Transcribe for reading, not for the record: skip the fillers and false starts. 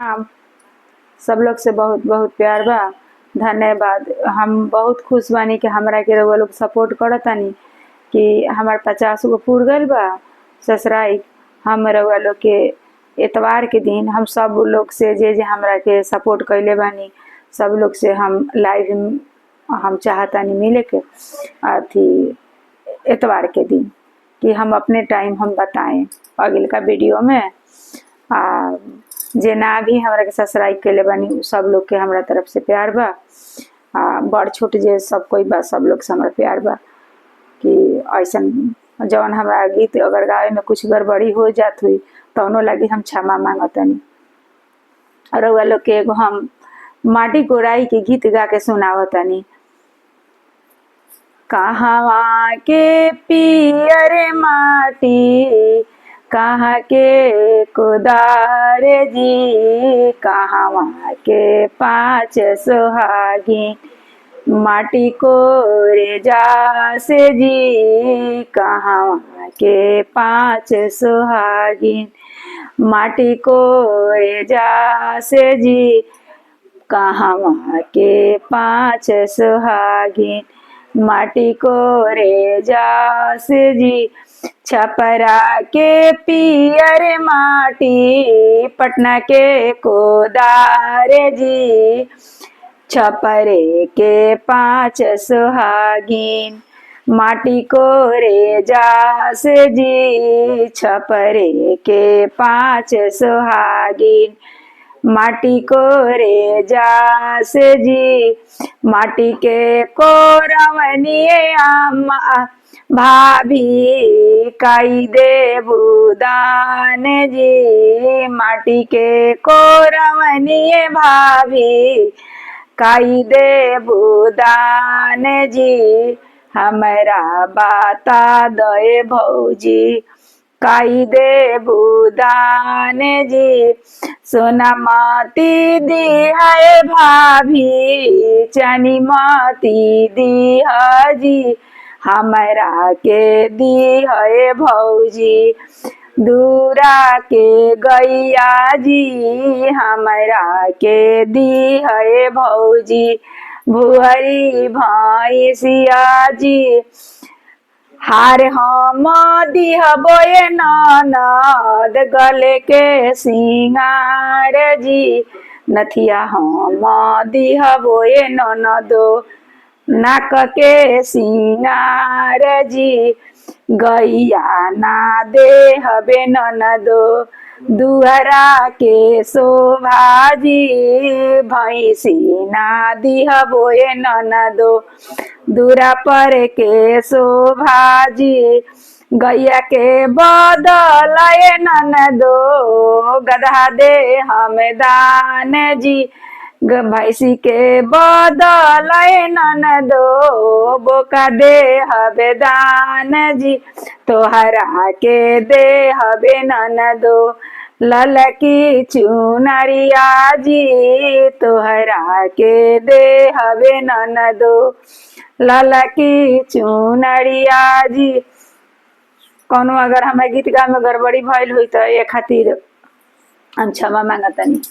हाँ, सब लोग से बहुत बहुत प्यार बा। धन्यवाद। हम बहुत खुश बानी कि हमरा के रउआ लोग सपोर्ट करतानी कि हमार 50 गो पूर गइल बा ससुराई। हम रउआ लोग के एतवार के दिन हम सब लोग से जे हमरा के सपोर्ट कइले बानी सब लोग से हम लाइव हम चाहतानी मिले के अथी एतवार के दिन कि हम अपने टाइम हम बताएं अगल का वीडियो में। जे ना भी हमरा के सब्सक्राइब कइले बानी सब लोग के हमरा तरफ से प्यार बा। बड़ छोट जे सब कोई बा सब लोग से हमरा प्यार बा कि ऐसन जौन हमरा गीत अगर गावे में कुछ गड़बड़ी हो जात हुई तौनो लगी हम क्षमा मांगतनी। रउआ लोग के एगो हम माटी गोराई के गीत गा के सुनावतनी। कहवा के पियर माटी कहाँ के कुदार जी, कहवा के 5 सुहागी माटी कोरे जासे जी, कहवा के 5 सुहागी माटी कोरे जासे जी, कहवा के 5 सुहागी माटी कोरे जासे जी। छपरा के पियर माटी पटना के कोदार जी, छपरे के 5 सुहागिन माटी कोरे जासे जी, छपरे के 5 सुहागिन माटी कोरे जासे जी। माटी के कोरवनिए अम्मा भाभी काई देबू दान जी, माटी के कोरवनिए भाभी काई देबू दान जी। हमरा बाता दए भौजी काई देबू दान जी, सोना माती दी है भाभी चानी माती दी है जी, हमरा के दी है भौजी दूरा के गैया जी, हमरा के दी है भौजी भुअरी भैंसिया जी। हार हम दिहबोए ननद गले के सिंगार जी, नथिया हम दिहबोए ननदो नाक के सिंगार जी। गैया ना देहबे ननदो दुहरा के शोभा जी, भैंसी ना दिहबोए ननदो दूरा पर के शोभा जी। गैया के बदलाए ननदो गधा दे हम दान जी, भैंसी के बदलाए ननदो बोका दे हबे दान जी। तोहरा के दे हबे ननदो ललकी चुनरिया जी, तोहरा के दे हबे ननदो ललकी चुनरिया जी। कौनो अगर हमें गीत गा में गड़बड़ी भइल हुई तो ये खातिर हम क्षमा मांगतनी।